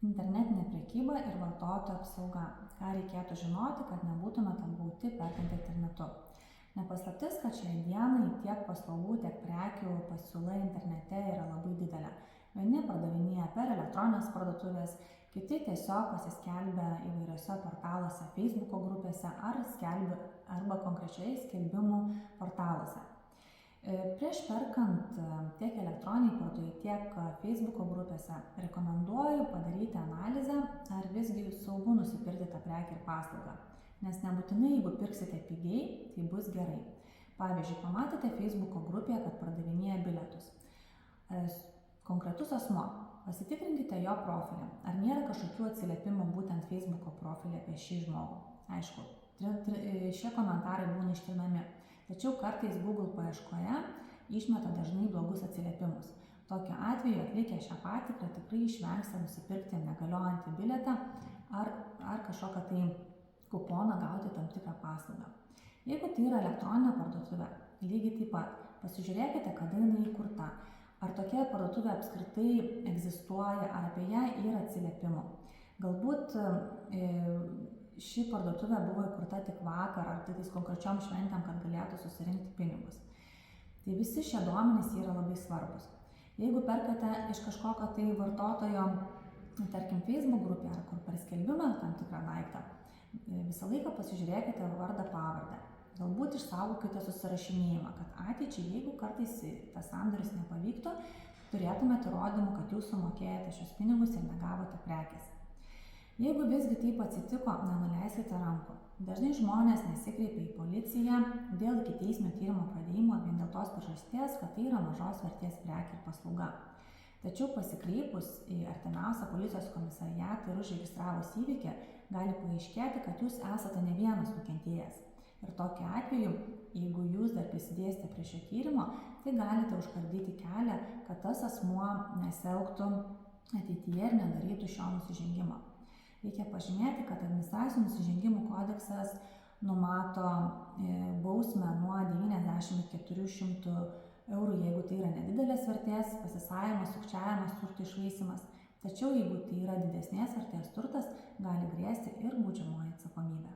Internetinė prekyba ir vartotojų apsauga. Ką reikėtų žinoti, kad nebūtumėte apgauti perkant internetu. Ne paslaptis, kad šiai dienai tiek paslaugų, tiek prekių pasiūla internete yra labai didelė. Vieni pardavinėja per elektroninės parduotuvės, kiti tiesiog pasiskelbia įvairiose portaluose, Facebook'o grupėse arba konkrečiai skelbimų portaluose. Prieš perkant tiek elektroniniai parduotuvėje, tiek Facebook'o grupėse rekomenduoju padaryti analizę, ar visgi saugu nusipirkti tą prekę ir paslaugą. Nes nebūtinai, jeigu pirksite pigiai, tai bus gerai. Pavyzdžiui, pamatėte Facebook'o grupėje, kad pardavinėja bilietus. Konkretus asmuo, pasitikrinkite jo profilį. Ar nėra kažkokių atsiliepimų būtent Facebook'o profilį apie šį žmogų? Aišku, šie komentarai būna ištrinami. Tačiau kartais Google paieškoje išmeta dažnai blogus atsiliepimus. Tokiu atveju atlikę šią patikrą tikrai išvengsite nusipirkti negaliojantį bilietą ar kažkokią tai kuponą gauti tam tikrą paslaugą. Jeigu tai yra elektroninė parduotuvė, lygiai taip pat pasižiūrėkite, kada jinai įkurta, ar tokia parduotuvė apskritai egzistuoja, ar apie ją yra atsiliepimų. Galbūt ši parduotuvė buvo įkurta tik vakar ar tais konkrečiom šventėm, kad galėtų susirinkti pinigus. Tai visi šie duomenys yra labai svarbus. Jeigu perkate iš kažkokio tai vartotojo, tarkim, Facebook grupė ar kur per skelbimą tam tikrą daiktą, visą laiką pasižiūrėkite vardą pavardę. Galbūt išsaugokite susirašinėjimą, kad ateičiai, jeigu kartais tas sandoris nepavyktų, turėtumėte įrodymų, kad jūs sumokėjote šios pinigus ir negavote prekės. Jeigu visgi taip atsitiko, nenuleiskite rankų. Dažnai žmonės nesikreipia į policiją dėl ikiteisminio tyrimo pradėjimo vien dėl tos priežasties, kad tai yra mažos vertės prekė ir paslauga. Tačiau pasikreipus į artimiausią policijos komisariatą ir užregistravus įvykį, gali paaiškėti, kad jūs esate ne vienas nukentėjęs. Ir tokiu atveju, jeigu jūs dar prisidėsite prie šio tyrimo, tai galite užkardyti kelią, kad tas asmuo nesielgtų ateityje ir nedarytų šio nusižengimo. Reikia pažymėti, kad administracinių nusižengimų kodeksas numato bausmę nuo 90 iki 400 eurų, jeigu tai yra nedidelės vertės, pasisavimas, sukčiavimas, turto iššvaistymas. Tačiau jeigu tai yra didesnės vertės turtas, gali grėsti ir baudžiamoji atsakomybė.